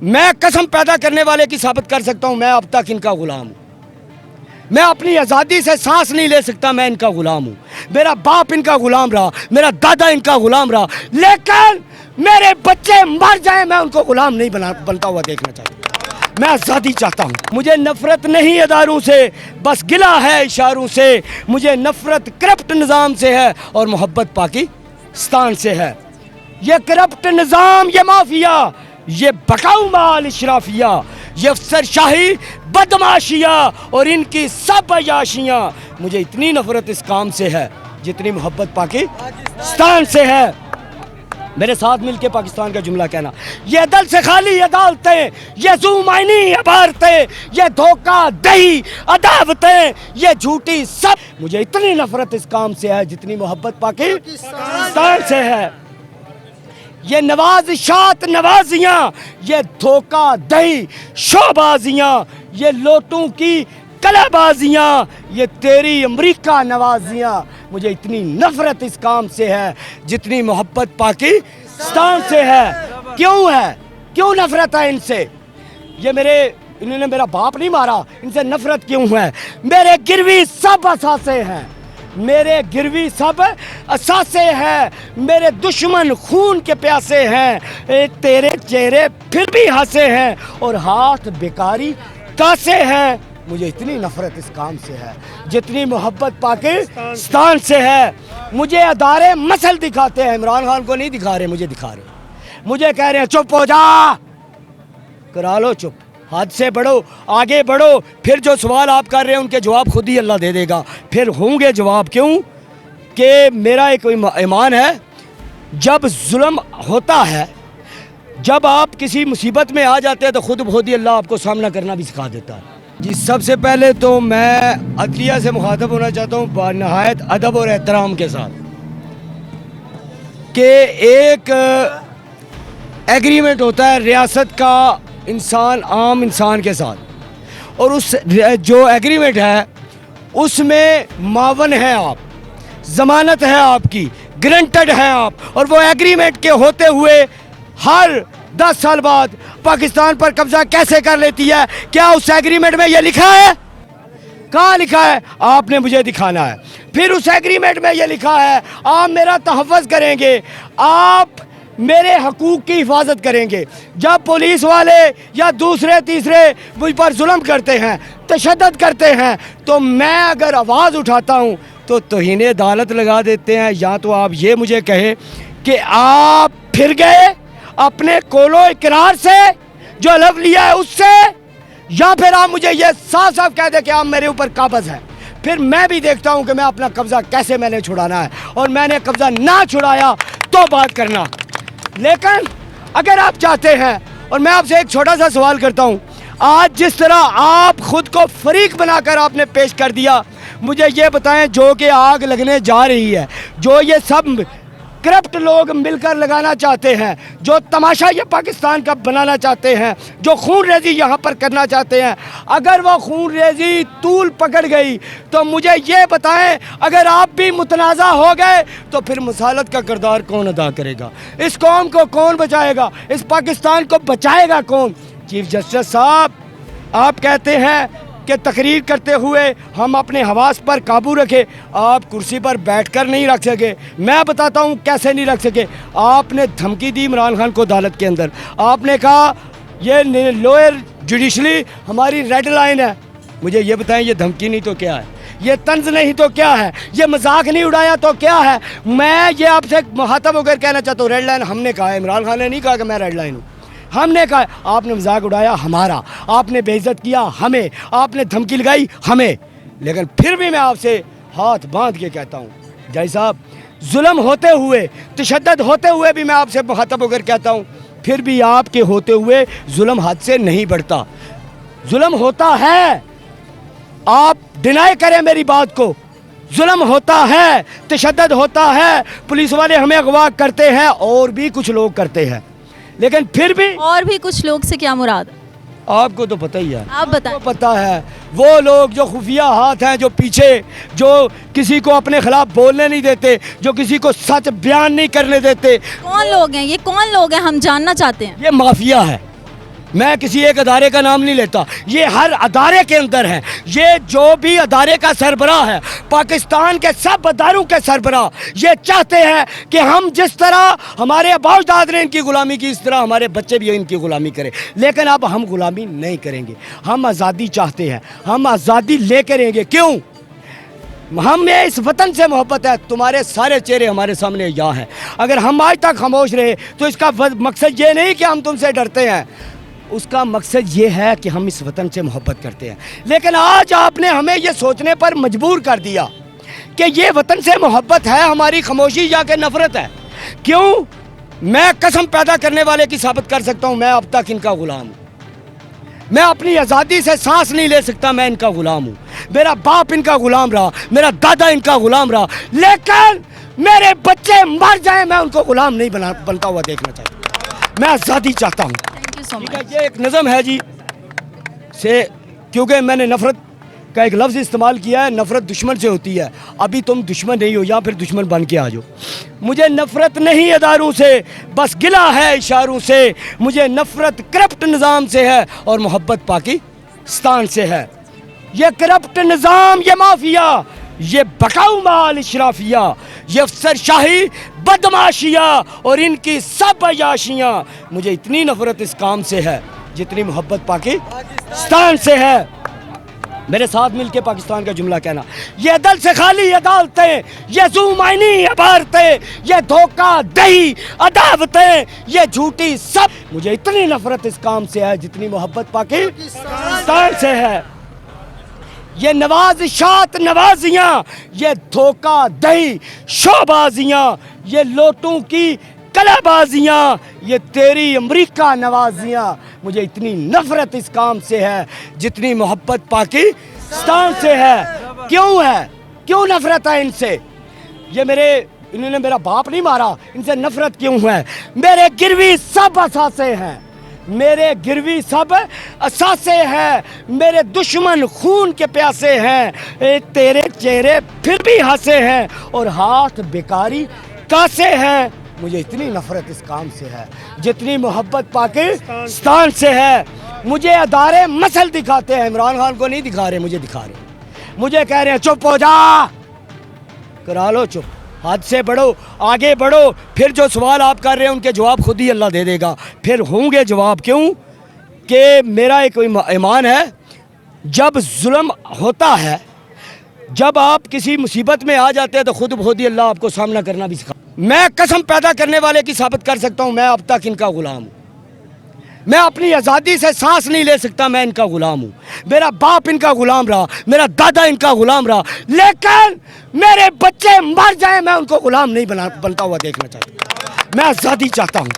میں قسم پیدا کرنے والے کی ثابت کر سکتا ہوں، میں اب تک ان کا غلام ہوں۔ میں اپنی آزادی سے سانس نہیں لے سکتا، میں ان کا غلام ہوں۔ میرا باپ ان کا غلام رہا، میرا دادا ان کا غلام رہا، لیکن میرے بچے مر جائیں میں ان کو غلام نہیں بنتا ہوا دیکھنا چاہتا ہوں۔ میں آزادی چاہتا ہوں۔ مجھے نفرت نہیں اداروں سے، بس گلہ ہے اشاروں سے۔ مجھے نفرت کرپٹ نظام سے ہے اور محبت پاکستان سے ہے۔ یہ کرپٹ نظام، یہ مافیا، یہ بکاؤ مال اشرافیہ، یہ افسر شاہی بدماشیاں اور ان کی سب عیاشیاں، مجھے اتنی نفرت اس کام سے ہے جتنی محبت پاکستان سے ہے۔ میرے ساتھ مل کے پاکستان کا جملہ کہنا، یہ دل سے خالی عدالتیں، یہ ظلمانی عبارتیں، یہ دھوکہ دہی عداوتیں، یہ جھوٹی سب، مجھے اتنی نفرت اس کام سے ہے جتنی محبت پاکستان سے ہے۔ یہ نوازشات نوازیاں، یہ دھوکہ دہی شوبازیاں، یہ لوٹوں کی کلا بازیاں، یہ تیری امریکہ نوازیاں، مجھے اتنی نفرت اس کام سے ہے جتنی محبت پاکستان سے ہے۔ کیوں نفرت ہے ان سے؟ یہ انہوں نے میرا باپ نہیں مارا، ان سے نفرت کیوں ہے؟ میرے گروی سب اثاثے ہیں، میرے گروی سب اثاثے ہیں، میرے دشمن خون کے پیاسے ہیں، تیرے چہرے پھر بھی ہنسے ہیں اور ہاتھ بیکاری کاسے ہیں۔ مجھے اتنی نفرت اس کام سے ہے جتنی محبت پاکستان سے ہے۔ مجھے ادارے مسل دکھاتے ہیں، عمران خان کو نہیں دکھا رہے، مجھے دکھا رہے، مجھے کہہ رہے ہیں چپ ہو جا، کرا لو چپ، حد سے بڑھو، آگے بڑھو، پھر جو سوال آپ کر رہے ہیں ان کے جواب خود ہی اللہ دے دے گا، پھر ہوں گے جواب۔ کیوں کہ میرا ایک ایمان ہے، جب ظلم ہوتا ہے، جب آپ کسی مصیبت میں آ جاتے ہیں تو خود بخود ہی اللہ آپ کو سامنا کرنا بھی سکھا دیتا ہے۔ جی سب سے پہلے تو میں عدلیہ سے مخاطب ہونا چاہتا ہوں بنہایت ادب اور احترام کے ساتھ کہ ایک ایگریمنٹ ہوتا ہے ریاست کا عام انسان کے ساتھ، اور اس جو ایگریمنٹ ہے اس میں معاون ہیں آپ، ضمانت ہے آپ کی، گرنٹڈ ہیں آپ، اور وہ ایگریمنٹ کے ہوتے ہوئے ہر 10 سال بعد پاکستان پر قبضہ کیسے کر لیتی ہے؟ کیا اس ایگریمنٹ میں یہ لکھا ہے؟ کہاں لکھا ہے؟ آپ نے مجھے دکھانا ہے۔ پھر اس ایگریمنٹ میں یہ لکھا ہے آپ میرا تحفظ کریں گے، آپ میرے حقوق کی حفاظت کریں گے۔ جب پولیس والے یا دوسرے تیسرے مجھ پر ظلم کرتے ہیں، تشدد کرتے ہیں، تو میں اگر آواز اٹھاتا ہوں تو توہین عدالت لگا دیتے ہیں، یا تو آپ یہ مجھے کہیں کہ آپ پھر گئے اپنے قول و اقرار سے جو حلف لیا ہے اس سے، یا پھر آپ مجھے یہ صاف صاف کہہ دیں کہ آپ میرے اوپر قابض ہیں۔ پھر میں بھی دیکھتا ہوں کہ میں اپنا قبضہ کیسے میں نے چھڑانا ہے، اور میں نے قبضہ نہ چھڑایا تو بات کرنا۔ لیکن اگر آپ چاہتے ہیں، اور میں آپ سے ایک چھوٹا سا سوال کرتا ہوں، آج جس طرح آپ خود کو فریق بنا کر آپ نے پیش کر دیا، مجھے یہ بتائیں جو کہ آگ لگنے جا رہی ہے، جو یہ سب کرپٹ لوگ مل کر لگانا چاہتے ہیں، جو تماشا یہ پاکستان کا بنانا چاہتے ہیں، جو خون ریزی یہاں پر کرنا چاہتے ہیں، اگر وہ خون ریزی طول پکڑ گئی تو مجھے یہ بتائیں، اگر آپ بھی متنازع ہو گئے تو پھر مسالت کا کردار کون ادا کرے گا؟ اس قوم کو کون بچائے گا؟ اس پاکستان کو بچائے گا کون؟ چیف جسٹس صاحب، آپ کہتے ہیں کہ تقریر کرتے ہوئے ہم اپنے حواس پر قابو رکھے، آپ کرسی پر بیٹھ کر نہیں رکھ سکے۔ میں بتاتا ہوں کیسے نہیں رکھ سکے۔ آپ نے دھمکی دی عمران خان کو عدالت کے اندر، آپ نے کہا یہ لوئر جوڈیشلی ہماری ریڈ لائن ہے۔ مجھے یہ بتائیں یہ دھمکی نہیں تو کیا ہے؟ یہ طنز نہیں تو کیا ہے؟ یہ مذاق نہیں اڑایا تو کیا ہے؟ میں یہ آپ سے مخاطب ہو کر کہنا چاہتا ہوں، ریڈ لائن ہم نے کہا ہے، عمران خان نے نہیں کہا کہ میں ریڈ لائن ہوں۔ ہم نے کہا آپ نے مذاق اڑایا ہمارا، آپ نے بے عزت کیا ہمیں، آپ نے دھمکی لگائی ہمیں، لیکن پھر بھی میں آپ سے ہاتھ باندھ کے کہتا ہوں جائی صاحب، ظلم ہوتے ہوئے، تشدد ہوتے ہوئے بھی میں آپ سے مخاطب ہو کر کہتا ہوں، پھر بھی آپ کے ہوتے ہوئے ظلم حد سے نہیں بڑھتا، ظلم ہوتا ہے۔ آپ ڈینائی کریں میری بات کو، ظلم ہوتا ہے، تشدد ہوتا ہے، پولیس والے ہمیں اغوا کرتے ہیں، اور بھی کچھ لوگ کرتے ہیں، لیکن پھر بھی اور بھی کچھ لوگ سے کیا مراد؟ آپ کو تو پتہ ہی ہے، آپ بتائیں۔ پتہ ہے وہ لوگ جو خفیہ ہاتھ ہیں، جو پیچھے، جو کسی کو اپنے خلاف بولنے نہیں دیتے، جو کسی کو سچ بیان نہیں کرنے دیتے۔ کون لوگ ہیں یہ؟ کون لوگ ہیں؟ ہم جاننا چاہتے ہیں۔ یہ مافیا ہے، میں کسی ایک ادارے کا نام نہیں لیتا، یہ ہر ادارے کے اندر ہے. یہ جو بھی ادارے کا سربراہ ہے، پاکستان کے سب اداروں کے سربراہ یہ چاہتے ہیں کہ ہم جس طرح ہمارے آباء و اجداد نے ان کی غلامی کی، اس طرح ہمارے بچے بھی ان کی غلامی کریں. لیکن اب ہم غلامی نہیں کریں گے، ہم آزادی چاہتے ہیں، ہم آزادی لے کے رہیں گے. کیوں؟ ہمیں اس وطن سے محبت ہے. تمہارے سارے چہرے ہمارے سامنے یہاں ہیں. اگر ہم آج تک خاموش رہے تو اس کا مقصد یہ نہیں کہ ہم تم سے ڈرتے ہیں، اس کا مقصد یہ ہے کہ ہم اس وطن سے محبت کرتے ہیں. لیکن آج آپ نے ہمیں یہ سوچنے پر مجبور کر دیا کہ یہ وطن سے محبت ہے ہماری خاموشی یا کہ نفرت ہے. کیوں؟ میں قسم پیدا کرنے والے کی ثابت کر سکتا ہوں، میں اب تک ان کا غلام ہوں. میں اپنی آزادی سے سانس نہیں لے سکتا، میں ان کا غلام ہوں. میرا باپ ان کا غلام رہا، میرا دادا ان کا غلام رہا. لیکن میرے بچے مر جائیں میں ان کو غلام نہیں بنتا ہوا دیکھنا چاہتا. میں آزادی چاہتا ہوں. Thank you so ٹھیک ہے، much. یہ ایک نظم ہے جی سے، کیونکہ میں نے نفرت کا ایک لفظ استعمال کیا ہے. نفرت دشمن سے ہوتی ہے. ابھی تم دشمن نہیں ہو، یا پھر دشمن بن کے آ جاؤ. مجھے نفرت نہیں اداروں سے، بس گلہ ہے اشاروں سے. مجھے نفرت کرپٹ نظام سے ہے اور محبت پاکستان سے ہے. یہ کرپٹ نظام، یہ مافیا، یہ بکاؤ مال اشرافیہ، یہ افسر شاہی بدماشیاں اور ان کی سب عیاشیاں. مجھے اتنی نفرت اس کام سے ہے جتنی محبت پاکستان سے ہے. میرے ساتھ مل کے پاکستان کا جملہ کہنا. یہ عدل سے خالی عدالتیں، یہ ظلمانی عبارتیں، یہ دھوکہ دہی عداوتیں، یہ جھوٹی سب. مجھے اتنی نفرت اس کام سے ہے جتنی محبت پاکستان سے ہے. یہ نوازشات نوازیاں، یہ دھوکہ دہی شوبازیاں، یہ لوٹوں کی کلا بازیاں، یہ تیری امریکہ نوازیاں. مجھے اتنی نفرت اس کام سے ہے جتنی محبت پاکستان سے ہے. کیوں ہے؟ کیوں نفرت ہے ان سے؟ یہ انہوں نے میرا باپ نہیں مارا، ان سے نفرت کیوں ہے؟ میرے گروی سب اثاثے ہیں، میرے گروی سب اثاثے ہیں. میرے دشمن خون کے پیاسے ہیں. تیرے چہرے پھر بھی ہنسے ہیں اور ہاتھ بیکاری کاسے ہیں. مجھے اتنی نفرت اس کام سے ہے جتنی محبت پاکستان سے ہے. مجھے ادارے مسل دکھاتے ہیں، عمران خان کو نہیں دکھا رہے، مجھے دکھا رہے. مجھے کہہ رہے ہیں چپ ہو جا، کرا لو چپ، حد سے بڑھو، آگے بڑھو. پھر جو سوال آپ کر رہے ہیں ان کے جواب خود ہی اللہ دے دے گا. پھر ہوں گے جواب. کیوں کہ میرا ایک ایمان ہے، جب ظلم ہوتا ہے، جب آپ کسی مصیبت میں آ جاتے ہیں تو خود بخود ہی اللہ آپ کو سامنا کرنا بھی سکھا. میں قسم پیدا کرنے والے کی ثابت کر سکتا ہوں، میں اب تک ان کا غلام ہوں. میں اپنی آزادی سے سانس نہیں لے سکتا، میں ان کا غلام ہوں. میرا باپ ان کا غلام رہا، میرا دادا ان کا غلام رہا. لیکن میرے بچے مر جائیں میں ان کو غلام نہیں بنتا ہوا دیکھنا چاہتا. میں آزادی چاہتا ہوں.